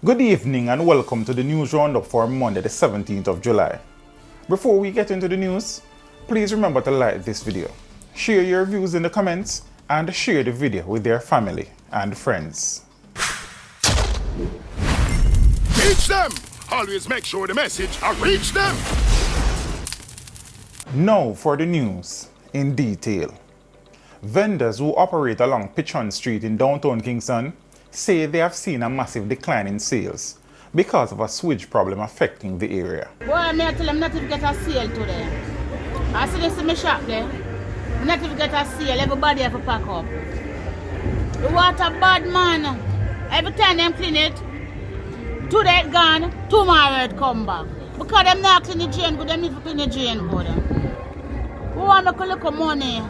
Good evening and welcome to the news roundup for Monday the 17th of July. Before we get into the news, please remember to like this video, share your views in the comments, and share the video with your family and friends. Reach them! Always make sure the message reach them! Now for the news in detail. Vendors who operate along Pichon Street in downtown Kingston say they have seen a massive decline in sales because of a sewage problem affecting the area. Boy, I tell them not to get a sale today. I see this in my shop there. Not to get a sale, everybody have to pack up. The water bad, man. Every time them clean it, today it gone, tomorrow it come back. Because them not clean the drain good, them need to clean the drain good. We want to look at money.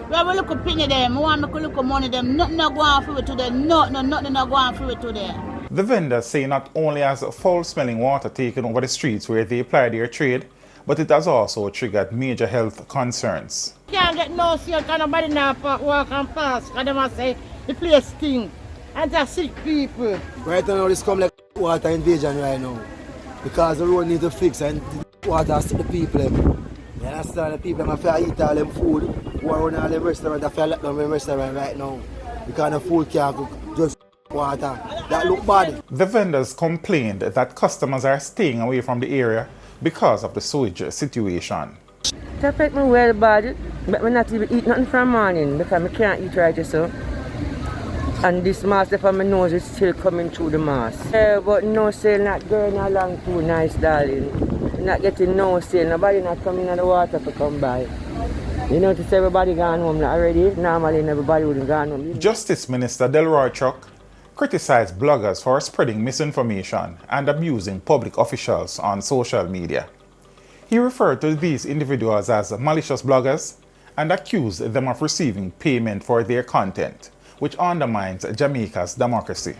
We have a look at penny them. We want to look at money them. Nothing not going through it today. Nothing not going through it today. The vendors say not only has foul-smelling water taken over the streets where they apply their trade, but it has also triggered major health concerns. Can't get no sale because nobody now walk and pass because they say the place stink and just sick people. Right now this come like water invasion right now because the road need to fix and the water has to the people. You understand? The people have to eat all them food who are running all them restaurants have to let them in restaurant right now because the food can't cook just water. That look bad. The vendors complained that customers are staying away from the area because of the sewage situation. It affects me well bad, but I not even eat nothing from morning because I can't eat right just so. And this mask from my nose is still coming through the mask. But no sale not going along too nice, darling. Not getting no sale, nobody not coming in the water to come by. You notice everybody gone home already. Normally everybody would have gone home. Justice Minister Delroy Chuck criticized bloggers for spreading misinformation and abusing public officials on social media. He referred to these individuals as malicious bloggers and accused them of receiving payment for their content, which undermines Jamaica's democracy.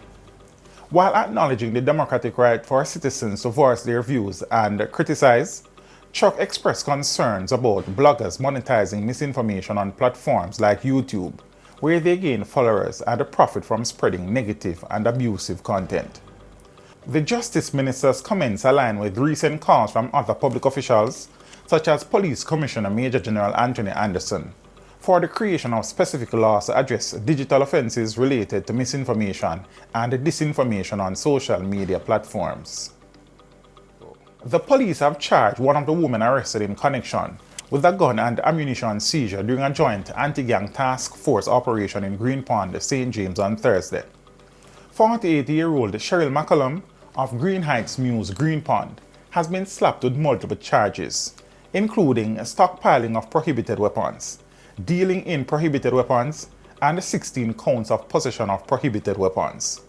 While acknowledging the democratic right for citizens to voice their views and criticize, Chuck expressed concerns about bloggers monetizing misinformation on platforms like YouTube, where they gain followers and profit from spreading negative and abusive content. The Justice Minister's comments align with recent calls from other public officials, such as Police Commissioner Major General Anthony Anderson, for the creation of specific laws to address digital offences related to misinformation and disinformation on social media platforms. The police have charged one of the women arrested in connection with a gun and ammunition seizure during a joint anti-gang task force operation in Green Pond, St. James on Thursday. 48-year-old Cheryl McCollum of Green Heights Mews, Green Pond, has been slapped with multiple charges, including stockpiling of prohibited weapons, dealing in prohibited weapons, and 16 counts of possession of prohibited weapons.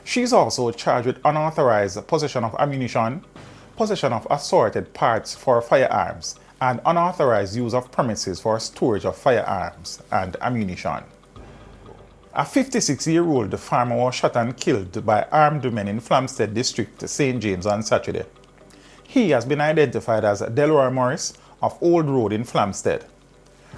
She is also charged with unauthorized possession of ammunition, possession of assorted parts for firearms, and unauthorized use of premises for storage of firearms and ammunition. A 56-year-old farmer was shot and killed by armed men in Flamstead District, St. James on Saturday. He has been identified as Delroy Morris of Old Road in Flamstead.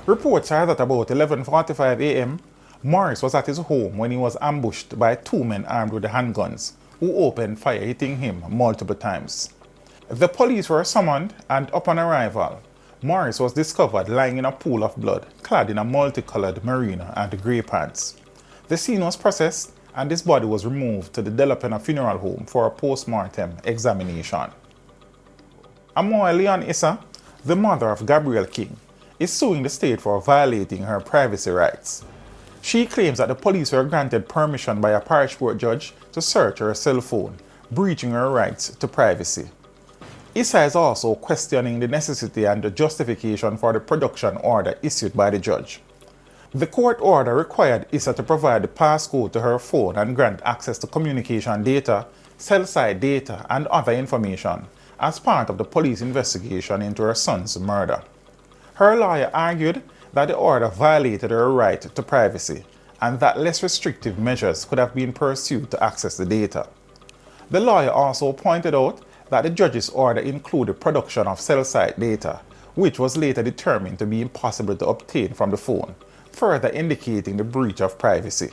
Reports are that about 11:45 a.m., Morris was at his home when he was ambushed by two men armed with handguns, who opened fire, hitting him multiple times. The police were summoned, and upon arrival, Morris was discovered lying in a pool of blood, clad in a multicolored merino and grey pants. The scene was processed, and his body was removed to the Delapena Funeral Home for a post-mortem examination. Amoy Leon Issa, the mother of Gabriel King, is suing the state for violating her privacy rights. She claims that the police were granted permission by a parish court judge to search her cell phone, breaching her rights to privacy. Issa is also questioning the necessity and the justification for the production order issued by the judge. The court order required Issa to provide the passcode to her phone and grant access to communication data, cell site data, and other information as part of the police investigation into her son's murder. Her lawyer argued that the order violated her right to privacy and that less restrictive measures could have been pursued to access the data. The lawyer also pointed out that the judge's order included production of cell site data, which was later determined to be impossible to obtain from the phone, further indicating the breach of privacy.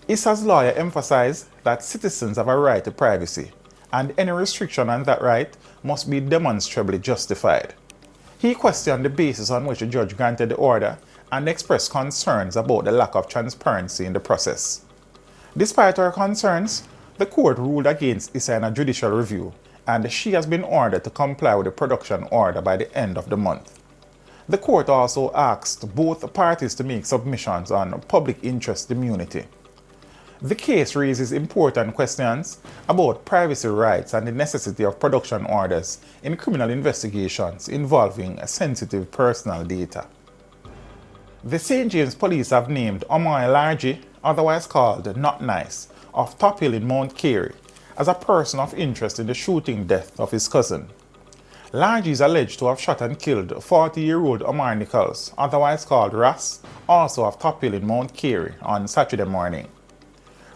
Issa's lawyer emphasized that citizens have a right to privacy, and any restriction on that right must be demonstrably justified. He questioned the basis on which the judge granted the order and expressed concerns about the lack of transparency in the process. Despite her concerns, the court ruled against Issa in a judicial review, and she has been ordered to comply with the production order by the end of the month. The court also asked both parties to make submissions on public interest immunity. The case raises important questions about privacy rights and the necessity of production orders in criminal investigations involving sensitive personal data. The St. James Police have named Omoy Largy, otherwise called Not Nice, of Top Hill in Mount Carey, as a person of interest in the shooting death of his cousin. Largy is alleged to have shot and killed 40-year-old Omar Nichols, otherwise called Ras, also of Top Hill in Mount Carey, on Saturday morning.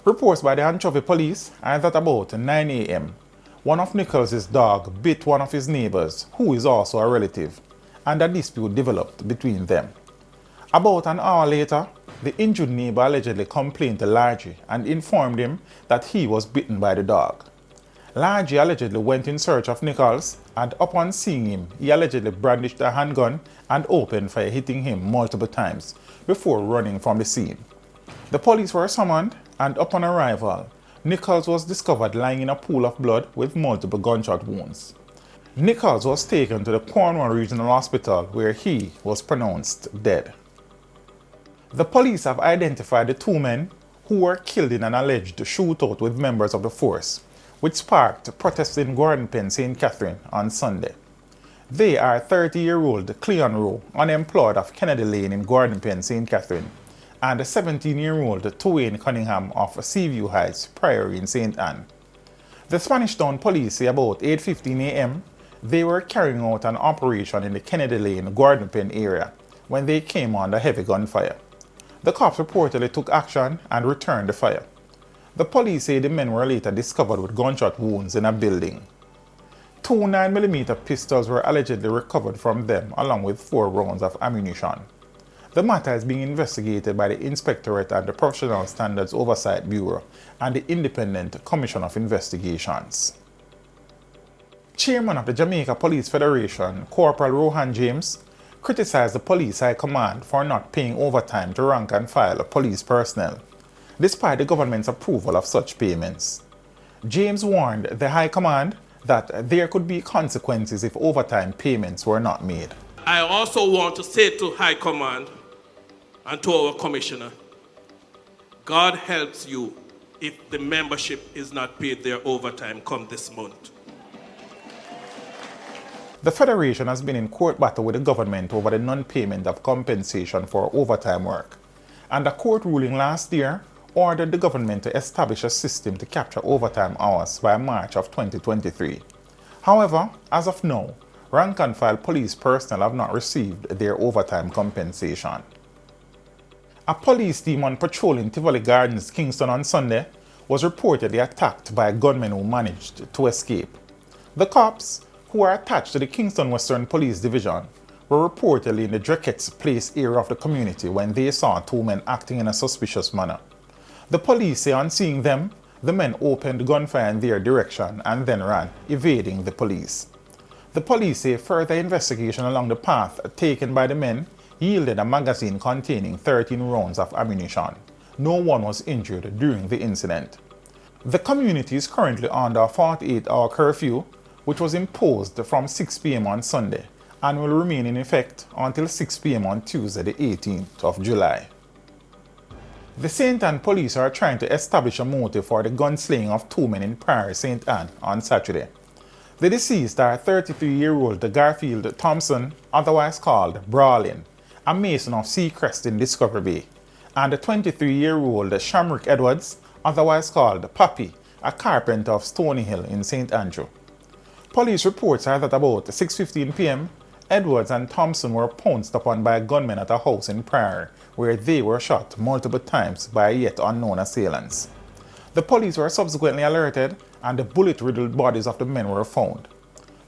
Reports by the Anchovy police are that about 9 a.m., one of Nichols' dogs bit one of his neighbors, who is also a relative, and a dispute developed between them. About an hour later, the injured neighbor allegedly complained to Largy and informed him that he was bitten by the dog. Largy allegedly went in search of Nichols, and upon seeing him, he allegedly brandished a handgun and opened fire, hitting him multiple times before running from the scene. The police were summoned, and upon arrival, Nichols was discovered lying in a pool of blood with multiple gunshot wounds. Nichols was taken to the Cornwall Regional Hospital, where he was pronounced dead. The police have identified the two men who were killed in an alleged shootout with members of the force, which sparked protests in Gordon Pen, St. Catherine on Sunday. They are 30-year-old Cleon Rowe, unemployed, of Kennedy Lane in Gordon Pen, St. Catherine, and 17-year-old Twain Cunningham of Seaview Heights Priory in St. Anne. The Spanish Town police say about 8:15 a.m. they were carrying out an operation in the Kennedy Lane, Gordon Pen area when they came under heavy gunfire. The cops reportedly took action and returned the fire. The police say the men were later discovered with gunshot wounds in a building. 2 9mm pistols were allegedly recovered from them, along with 4 rounds of ammunition. The matter is being investigated by the Inspectorate and the Professional Standards Oversight Bureau and the Independent Commission of Investigations. Chairman of the Jamaica Police Federation, Corporal Rohan James, criticized the police high command for not paying overtime to rank and file police personnel, despite the government's approval of such payments. James warned the high command that there could be consequences if overtime payments were not made. I also want to say to high command and to our commissioner, God helps you if the membership is not paid their overtime come this month. The Federation has been in court battle with the government over the non-payment of compensation for overtime work, and a court ruling last year ordered the government to establish a system to capture overtime hours by March of 2023. However, as of now, rank-and-file police personnel have not received their overtime compensation. A police team on patrol in Tivoli Gardens, Kingston on Sunday was reportedly attacked by gunmen who managed to escape. The cops, who are attached to the Kingston Western Police Division, were reportedly in the Drackett's Place area of the community when they saw 2 men acting in a suspicious manner. The police say on seeing them, the men opened gunfire in their direction and then ran, evading the police. The police say further investigation along the path taken by the men yielded a magazine containing 13 rounds of ammunition. No one was injured during the incident. The community is currently under a 48-hour curfew, which was imposed from 6 p.m. on Sunday and will remain in effect until 6 p.m. on Tuesday, the 18th of July. The St. Anne police are trying to establish a motive for the gunslaying of 2 men in Priory, St. Anne on Saturday. The deceased are 33-year-old Garfield Thompson, otherwise called Brawlin, a mason of Seacrest in Discovery Bay, and the 23-year-old Shamrock Edwards, otherwise called Pappy, a carpenter of Stony Hill in St. Andrew. Police reports are that about 6:15 p.m., Edwards and Thompson were pounced upon by gunmen at a house in Priory, where they were shot multiple times by yet unknown assailants. The police were subsequently alerted, and the bullet-riddled bodies of the men were found.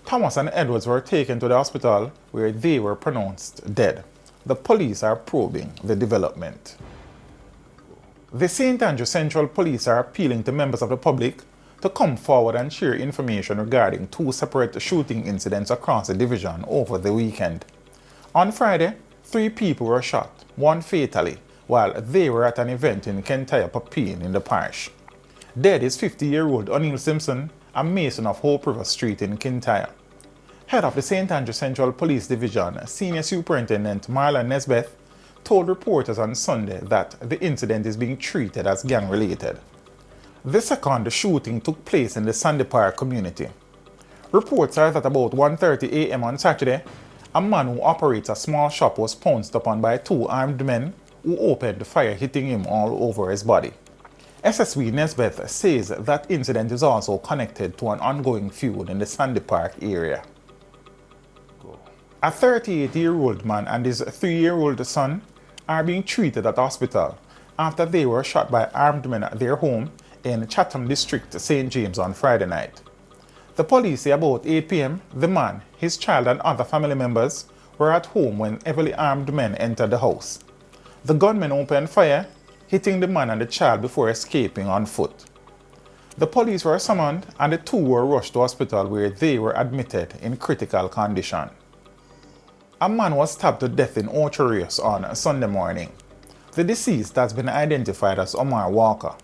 Thomas and Edwards were taken to the hospital, where they were pronounced dead. The police are probing the development. The St. Andrew Central Police are appealing to members of the public to come forward and share information regarding 2 separate shooting incidents across the division over the weekend. On Friday, 3 people were shot, 1 fatally, while they were at an event in Kintyre Papine in the parish. Dead is 50-year-old O'Neill Simpson, a mason of Hope River Street in Kintyre. Head of the St. Andrew Central Police Division, Senior Superintendent Marla Nesbeth, told reporters on Sunday that the incident is being treated as gang-related. The second shooting took place in the Sandy Park community. Reports are that about 1:30 a.m. on Saturday, a man who operates a small shop was pounced upon by 2 armed men who opened fire, hitting him all over his body. SSW Nesbeth says that incident is also connected to an ongoing feud in the Sandy Park area. A 38-year-old man and his 3-year-old son are being treated at hospital after they were shot by armed men at their home in Chatham District, St. James on Friday night. The police say about 8 p.m. the man, his child and other family members were at home when heavily armed men entered the house. The gunmen opened fire, hitting the man and the child before escaping on foot. The police were summoned and the 2 were rushed to hospital where they were admitted in critical condition. A man was stabbed to death in Ocho Rios on Sunday morning. The deceased has been identified as Omar Walker.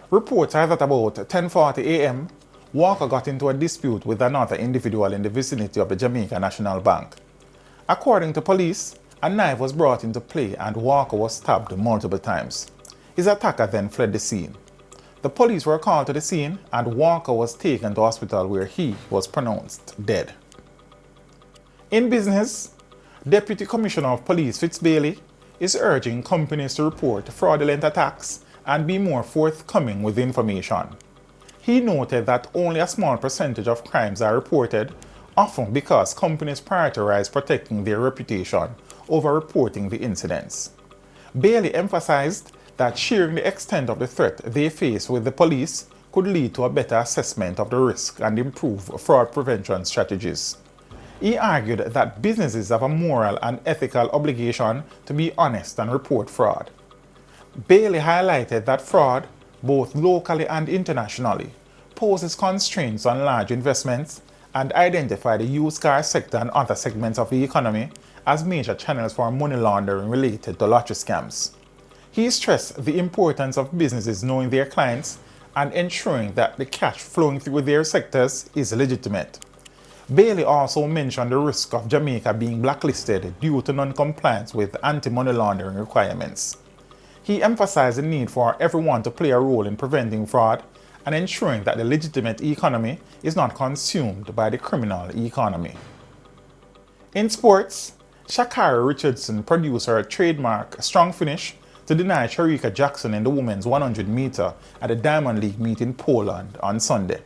Reports are that about 10:40 a.m., Walker got into a dispute with another individual in the vicinity of the Jamaica National Bank. According to police, a knife was brought into play and Walker was stabbed multiple times. His attacker then fled the scene. The police were called to the scene and Walker was taken to hospital where he was pronounced dead. In business, Deputy Commissioner of Police Fitz Bailey is urging companies to report fraudulent attacks and be more forthcoming with information. He noted that only a small percentage of crimes are reported, often because companies prioritize protecting their reputation over reporting the incidents. Bailey emphasized that sharing the extent of the threat they face with the police could lead to a better assessment of the risk and improve fraud prevention strategies. He argued that businesses have a moral and ethical obligation to be honest and report fraud. Bailey highlighted that fraud, both locally and internationally, poses constraints on large investments and identified the used car sector and other segments of the economy as major channels for money laundering related to lottery scams. He stressed the importance of businesses knowing their clients and ensuring that the cash flowing through their sectors is legitimate. Bailey also mentioned the risk of Jamaica being blacklisted due to non-compliance with anti-money laundering requirements. He emphasized the need for everyone to play a role in preventing fraud and ensuring that the legitimate economy is not consumed by the criminal economy. In sports, Sha'Carri Richardson produced her trademark strong finish to deny Sharika Jackson in the women's 100 meter at the Diamond League meet in Poland on Sunday.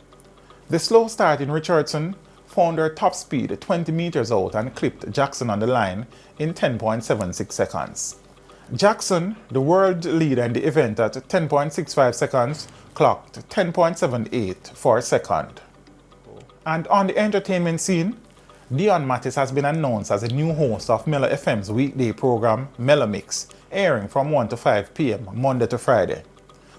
The slow start in Richardson found her top speed 20 meters out and clipped Jackson on the line in 10.76 seconds. Jackson, the world leader in the event at 10.65 seconds, clocked 10.78 for a second. And on the entertainment scene, Dion Mattis has been announced as a new host of Mellow FM's weekday program, Mellow Mix, airing from 1 to 5 p.m. Monday to Friday.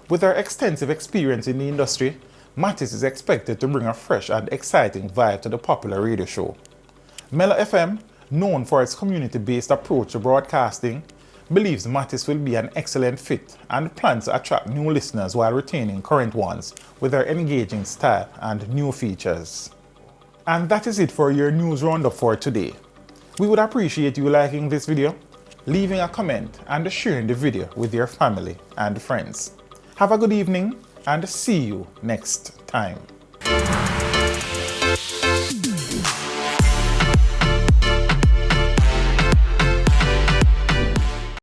With her extensive experience in the industry, Mattis is expected to bring a fresh and exciting vibe to the popular radio show. Mellow FM, known for its community-based approach to broadcasting, believes Mattis will be an excellent fit and plans to attract new listeners while retaining current ones with her engaging style and new features. And that is it for your news roundup for today. We would appreciate you liking this video, leaving a comment and sharing the video with your family and friends. Have a good evening and see you next time.